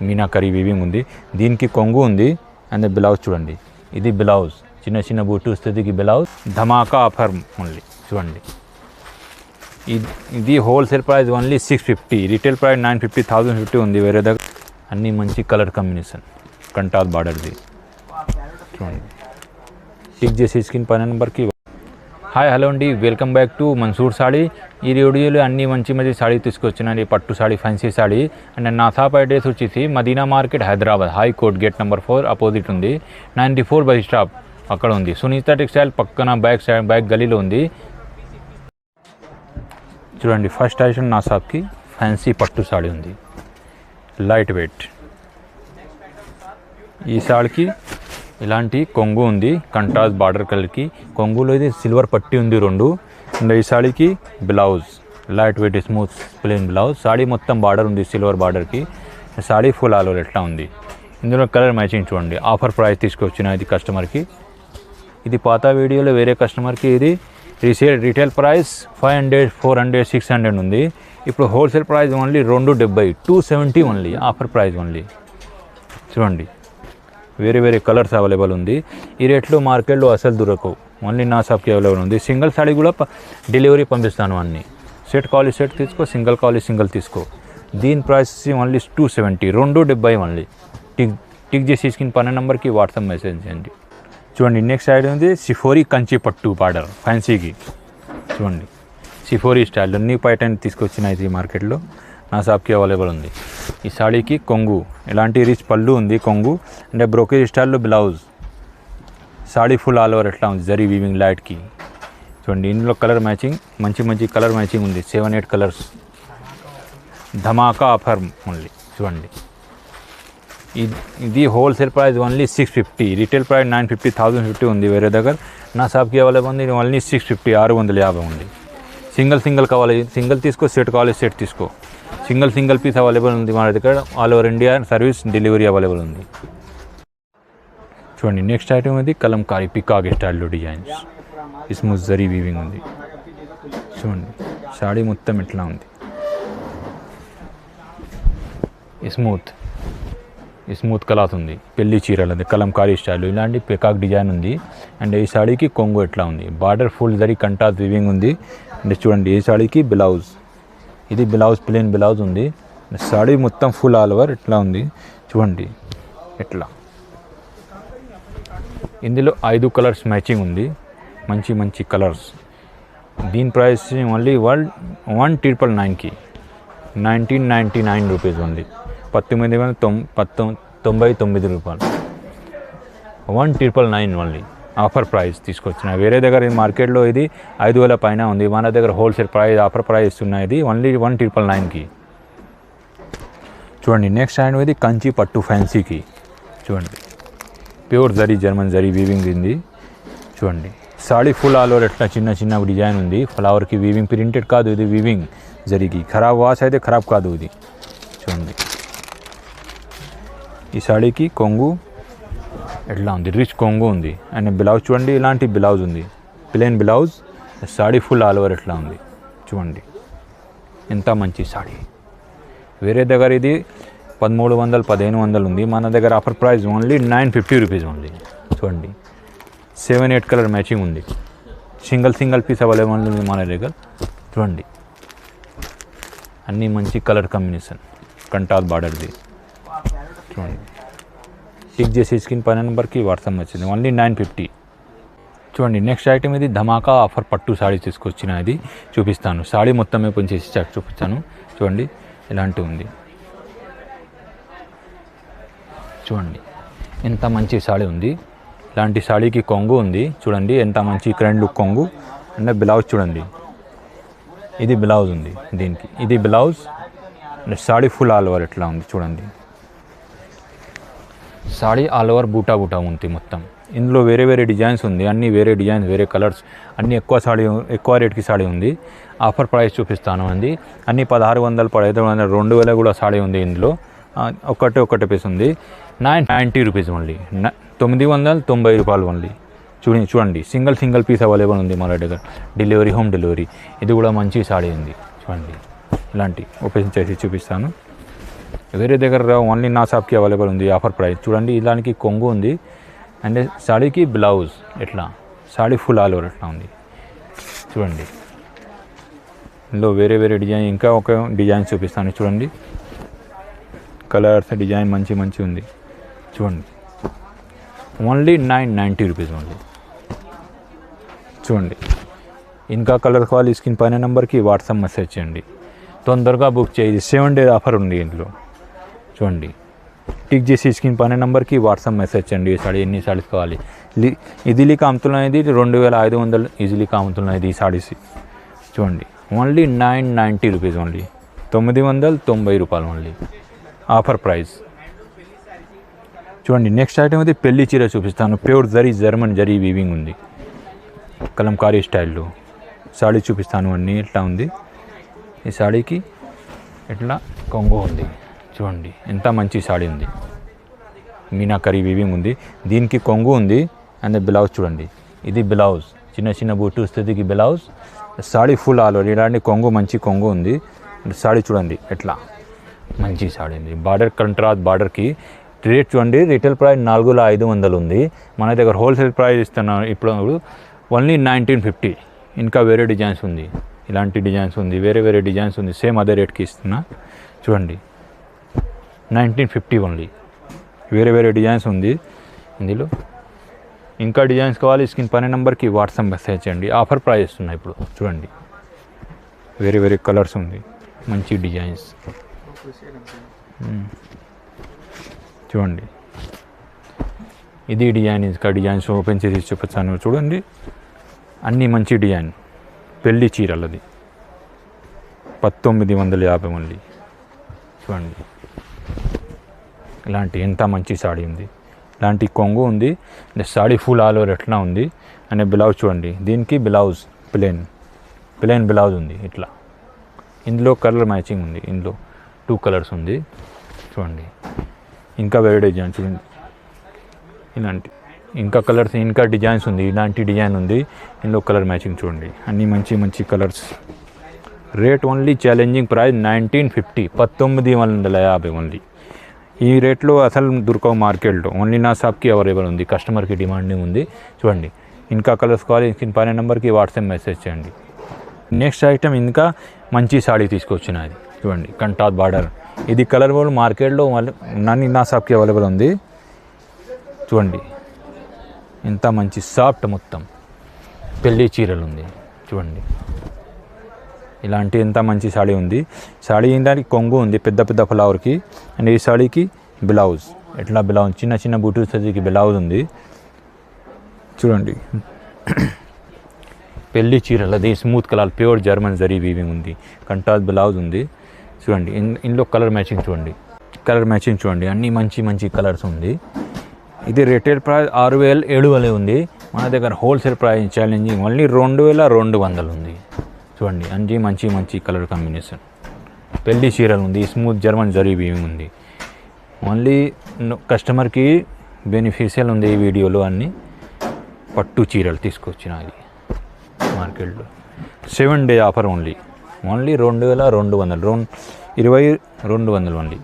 Meenakari weaving ఉంది. దీనికి కొంగు ఉంది అండ్ బ్లౌజ్ చూడండి. ఇది బ్లౌజ్ చిన్న చిన్న బూటు వస్తుంది. బ్లౌజ్ ధమాకా ఆఫర్ ఓన్లీ చూడండి. ఇది wholesale price only 650, retail price 950, 1050 ఉంది వేరే దగ్గర. అన్నీ మంచి కలర్ కాంబినేషన్ కంటాల్ బార్డర్ది చూడండి. టిక్ చేసి స్క్రీన్ పైన నెంబర్కి. హాయ్ హలో అండి, welcome back to Mansoor Sari. ఈ వీడియోలో అన్ని మంచి మంచి సాడీ తీసుకొచ్చినండి. పట్టు సాడీ, ఫ్యాన్సీ సాడీ. అండ్ నా షాప్ అడ్రస్ వచ్చేసి Madina market Hyderabad, high court gate number 4 opposite ఉంది. 94 బస్ స్టాప్ అక్కడ ఉంది. సునీత టెక్స్టైల్ పక్కన బ్యాక్ గలీలో ఉంది చూడండి. ఫస్ట్ ఐటమ్ నా షాప్కి ఫ్యాన్సీ పట్టు సాడీ ఉంది, లైట్ వెయిట్. ఈ సాడీకి ఇలాంటి కొంగు ఉంది, కంట్రాస్ట్ బార్డర్ కలర్కి. కొంగులో ఇది సిల్వర్ పట్టి ఉంది 2. అండ్ ఈ సాడీకి blouse light weight smooth plain blouse. Sari మొత్తం బార్డర్ ఉంది సిల్వర్ బార్డర్కి. సాడీ ఫుల్ ఆల్ ఓవర్ ఎట్లా ఉంది. ఇందులో కలర్ మ్యాచింగ్ చూడండి. ఆఫర్ ప్రైస్ తీసుకొచ్చిన ఇది కస్టమర్కి. ఇది పాత వీడియోలో వేరే కస్టమర్కి ఇది రిటైల్ ప్రైస్ 500, 400, 600 ఉంది. ఇప్పుడు wholesale price only 270, 270 only. Offer price only చూడండి. వేరే వేరే కలర్స్ అవైలబుల్ ఉంది. ఈ రేట్లో మార్కెట్లో అసలు దొరకవు, ఓన్లీ నా షాప్కి అవైలబుల్ ఉంది. సింగిల్ సాడీ కూడా డెలివరీ పంపిస్తాను. అన్నీ సెట్ కావాలి సెట్ తీసుకో, సింగిల్ కావాలి సింగిల్ తీసుకో. దీని ప్రైస్ ఓన్లీ 270, 270 ఓన్లీ. టిక్ చేసి స్క్రీన్ పైన నెంబర్కి వాట్సాప్ మెసేజ్ చేయండి చూడండి. నెక్స్ట్ సైడ్ ఉంది షిఫోరీ కంచి పట్టు బార్డర్ ఫ్యాన్సీకి చూడండి. షిఫోరీ స్టైల్ అన్ని ప్యాటర్న్ తీసుకొచ్చిన ఇది మార్కెట్లో నా షాప్కి అవైలబుల్ ఉంది. ఈ సాడీకి కొంగు ఇలాంటి రిచ్ పళ్ళు ఉంది, కొంగు అంటే బ్రోకేజ్ స్టైల్లో blouse. Saree full all over ఎట్లా ఉంది జరీ వీవింగ్ లైట్కి చూడండి. ఇందులో కలర్ మ్యాచింగ్ మంచి మంచి కలర్ మ్యాచింగ్ ఉంది. 7-8 కలర్స్. ధమాకా ఆఫర్ ఓన్లీ చూడండి. ఇది wholesale price only 650, retail price 950, 1050 ఉంది వేరే దగ్గర. నా షాప్కి అవైలబుల్ ఉంది ఓన్లీ 650, 650 ఉంది. సింగిల్ కావాలి సింగిల్ తీసుకో, సెట్ కావాలి సెట్ తీసుకో. సింగిల్ పీస్ అవైలబుల్ ఉంది మన దగ్గర. All over India service delivery available ఉంది చూడండి. నెక్స్ట్ ఐటమ్ ఇది కలంకారీ పికాక్ స్టైల్లో డిజైన్స్, స్మూత్ జరీ వీవింగ్ ఉంది చూడండి. సాడీ మొత్తం ఎట్లా ఉంది, స్మూత్ క్లాత్ ఉంది. పెళ్లి చీరలు ఉంది కలంకారీ స్టైల్. ఇలాంటి పికాక్ డిజైన్ ఉంది. అండ్ ఈ సాడీకి కొంగు ఎట్లా ఉంది, border full zari contrast weaving ఉంది. అండ్ చూడండి ఈ సాడీకి బ్లౌజ్, ఇది బ్లౌజ్ ప్లెయిన్ బ్లౌజ్ ఉంది. సాడీ మొత్తం ఫుల్ ఆల్ ఓవర్ ఎట్లా ఉంది చూడండి ఎట్లా. ఇందులో 5 కలర్స్ మ్యాచింగ్ ఉంది, మంచి మంచి కలర్స్. దీని ప్రైస్ ఓన్లీ 1999కి 1999 రూపీస్ ఉంది. 1999 రూపాయలు. 1999 ఓన్లీ ఆఫర్ ప్రైస్ తీసుకొచ్చిన. వేరే దగ్గర మార్కెట్లో ఇది 5000 పైన ఉంది. మన దగ్గర హోల్సేల్ ప్రైస్ ఆఫర్ ప్రైస్ ఇస్తున్నాయి. ఇది ఓన్లీ 1999కి చూడండి. నెక్స్ట్ హ్యాండ్ ఇది కంచి పట్టు ఫ్యాన్సీకి చూడండి. Pure zari German zari weaving ఉంది చూడండి. సాడీ ఫుల్ ఆల్ ఓవర్ ఎట్లా చిన్న చిన్న డిజైన్ ఉంది. ఫ్లవర్కి వీవింగ్ ప్రింటెడ్ కాదు, ఇది వీవింగ్ జరీకి. ఖరాబ్ వాష్ అయితే ఖరాబ్ కాదు ఇది చూడండి. ఈ సాడీకి కొంగు ఎట్లా ఉంది, రిచ్ కొంగు ఉంది. అండ్ బ్లౌజ్ చూడండి, ఇలాంటి బ్లౌజ్ ఉంది, plain blouse. Saree full all over ఎట్లా ఉంది చూడండి. ఎంత మంచి సాడీ. వేరే దగ్గర ఇది 1300, 1500 ఉంది. మన దగ్గర offer price only 950 rupees only చూడండి. 7-8 కలర్ మ్యాచింగ్ ఉంది. సింగిల్ పీస్ అవైలబుల్ ఉంది మన దగ్గర చూడండి. అన్నీ మంచి కలర్ కాంబినేషన్ కంటాల్ బార్డర్ది చూడండి. టిక్ చేసి స్క్రీన్ పైన నెంబర్కి వాట్సాప్ వచ్చింది ఓన్లీ 950 చూడండి. నెక్స్ట్ ఐటమ్ ఇది ధమాకా ఆఫర్ పట్టు సాడీ తీసుకొచ్చిన. ఇది చూపిస్తాను. సాడీ మొత్తం ఓపెన్ చేసి చూపిస్తాను చూడండి. ఇలాంటి ఉంది చూడండి. ఎంత మంచి సాడీ ఉంది. ఇలాంటి సాడీకి కొంగు ఉంది చూడండి. ఎంత మంచి గ్రాండ్ లుక్ కొంగు. అంటే బ్లౌజ్ చూడండి, ఇది బ్లౌజ్ ఉంది దీనికి. ఇది blouse. Saree full all over ఎట్లా ఉంది చూడండి. సాడీ ఆల్ ఓవర్ బూటా ఉంది మొత్తం. ఇందులో వేరే వేరే డిజైన్స్ ఉంది. అన్నీ వేరే డిజైన్స్, వేరే కలర్స్, అన్నీ ఎక్కువ రేట్కి సాడీ ఉంది. ఆఫర్ ప్రైస్ చూపిస్తాను అండి. అన్నీ 1600, 1500, 2000 కూడా సాడీ ఉంది. ఇందులో ఒకటే పీస్ ఉంది. 990 రూపీస్ ఓన్లీ. 990 రూపాయలు ఓన్లీ చూడండి. సింగిల్ పీస్ అవైలబుల్ ఉంది మన దగ్గర. Delivery, home delivery. ఇది కూడా మంచి సాడీ ఉంది చూడండి. ఇలాంటి ఓపెన్ చేసి చూపిస్తాను. వేరే దగ్గర ఓన్లీ నా షాప్కి అవైలబుల్ ఉంది ఆఫర్ ప్రైస్. చూడండి ఇలాంటి కొంగు ఉంది అండ్ సాడీకి బ్లౌజ్ ఎట్లా సాడీ ఫుల్ ఆల్ ఓవర్ ఎట్లా ఉంది చూడండి. ఇందులో వేరే వేరే డిజైన్ ఇంకా ఒక డిజైన్ చూపిస్తాను చూడండి. కలర్స్ డిజైన్ మంచి మంచి ఉంది చూడండి. ఓన్లీ 990 రూపీస్ ఓన్లీ చూడండి. ఇంకా కలర్ కావాలి స్క్రీన్ పైన నెంబర్కి వాట్సాప్ మెసేజ్ చేయండి. తొందరగా బుక్ చేయండి. 7 days ఆఫర్ ఉంది ఇంట్లో చూడండి. టిక్ చేసి స్క్రీన్ పైన నెంబర్కి వాట్సాప్ మెసేజ్ చేయండి. ఈ సాడీ ఎన్ని సాడీస్ కావాలి. ఈజీలీగా అమ్ముతున్నది 2500 ఈజీలీగా అమ్ముతున్నది ఈ సాడీస్ చూడండి. ఓన్లీ 990 రూపీస్ ఓన్లీ 990 రూపాయలు ఓన్లీ ఆఫర్ ప్రైస్ చూడండి. నెక్స్ట్ ఐటమ్ అయితే పెళ్లి చీర చూపిస్తాను. Pure zari German zari weaving ఉంది కలంకారీ స్టైల్లో సాడీ చూపిస్తాను. అన్నీ ఇట్లా ఉంది. ఈ సాడీకి ఇట్లా కొంగు ఉంది చూడండి. ఎంత మంచి సాడీ ఉంది. మీనాకరీ వీవింగ్ ఉంది. దీనికి కొంగు ఉంది అండ్ బ్లౌజ్ చూడండి. ఇది బ్లౌజ్ చిన్న చిన్న బూటు వస్తుంది blouse. Saree full all over ఇలాంటి కొంగు మంచి కొంగు ఉంది. సాడీ చూడండి ఎట్లా మంచి సాడీ ఉంది. బార్డర్ కంట్రాస్ట్ బార్డర్కి రేట్ చూడండి. రిటైల్ ప్రైస్ 4500 ఉంది. మన దగ్గర హోల్సేల్ ప్రైస్ ఇస్తున్నాను ఇప్పుడు ఓన్లీ 1950. ఇంకా వేరే డిజైన్స్ ఉంది. ఇలాంటి డిజైన్స్ ఉంది. వేరే వేరే డిజైన్స్ ఉంది. సేమ్ అదే రేట్కి ఇస్తున్నా చూడండి. 1950 ఓన్లీ. వేరే వేరే డిజైన్స్ ఉంది ఇందులో. ఇంకా డిజైన్స్ కావాలి స్క్రీన్ పైన నెంబర్కి వాట్సాప్ మెసేజ్ చేయండి. ఆఫర్ ప్రైస్ ఇస్తున్నాయి ఇప్పుడు చూడండి. వేరే వేరే కలర్స్ ఉంది మంచి డిజైన్స్ చూడండి. ఇది డిజైన్ ఇంకా డిజైన్స్ ఓపెన్ చేసి చూపించాను చూడండి. అన్నీ మంచి డిజైన్. పెళ్లి చీరలది 1950 ఓన్లీ చూడండి. ఇలాంటి ఎంత మంచి సాడీ ఉంది. ఇలాంటి కొంగు ఉంది. సాడీ ఫుల్ ఆల్ ఓవర్ ఎట్లా ఉంది అనే బ్లౌజ్ చూడండి. దీనికి బ్లౌజ్ ప్లెయిన్ బ్లౌజ్ ఉంది ఇట్లా. ఇందులో కలర్ మ్యాచింగ్ ఉంది. ఇందులో 2 కలర్స్ ఉంది చూడండి. ఇంకా వేరే డిజైన్ చూడండి. ఇలాంటి ఇంకా కలర్స్ ఇంకా డిజైన్స్ ఉంది. ఇలాంటి డిజైన్ ఉంది. ఇందులో కలర్ మ్యాచింగ్ చూడండి. అన్నీ మంచి మంచి colours. Rate only challenging price 1950 1950 only. ఈ రేట్లో అసలు దొరకవు మార్కెట్లో. ఓన్లీ నా షాప్కి అవైలబుల్ ఉంది. కస్టమర్కి డిమాండింగ్ ఉంది చూడండి. ఇంకా కలర్స్ కావాలి స్క్రీన్ పైన నెంబర్కి వాట్సాప్ మెసేజ్ చేయండి. నెక్స్ట్ ఐటమ్ ఇంకా మంచి సాడీ తీసుకొచ్చినది చూడండి. కంటాత్ బార్డర్ ఇది కలర్ వాళ్ళు మార్కెట్లో నా షాప్కి అవైలబుల్ ఉంది చూడండి. ఎంత మంచి సాఫ్ట్ మొత్తం పెళ్లి చీరలు ఉంది చూడండి. ఇలాంటి ఎంత మంచి సాడీ ఉంది. సాడీ దానికి కొంగు ఉంది పెద్ద పెద్ద ఫ్లవర్కి. అండ్ ఈ సాడీకి బ్లౌజ్ ఎట్లా బ్లౌజ్ చిన్న చిన్న బూటీస్కి బ్లౌజ్ ఉంది చూడండి. పెళ్లి చీరలది smooth colour pure German zari weaving ఉంది. కంటాస్ బ్లౌజ్ ఉంది చూడండి. ఇందులో కలర్ మ్యాచింగ్ చూడండి. అన్నీ మంచి మంచి కలర్స్ ఉంది. ఇది రిటైల్ ప్రైస్ 6700 ఉంది. మన దగ్గర హోల్సేల్ ప్రైస్ ఛాలెంజింగ్ ఓన్లీ 2200 ఉంది చూడండి. అన్ని మంచి మంచి కలర్ కాంబినేషన్. పెళ్లి చీరలు ఉంది. స్మూత్ జర్మన్ జరీ వీవింగ్ ఉంది. ఓన్లీ కస్టమర్కి బెనిఫిషియల్ ఉంది ఈ వీడియోలో. అన్నీ పట్టు చీరలు తీసుకొచ్చినది మార్కెట్లో. 7 days ఆఫర్ ఓన్లీ 2200 2200 ఓన్లీ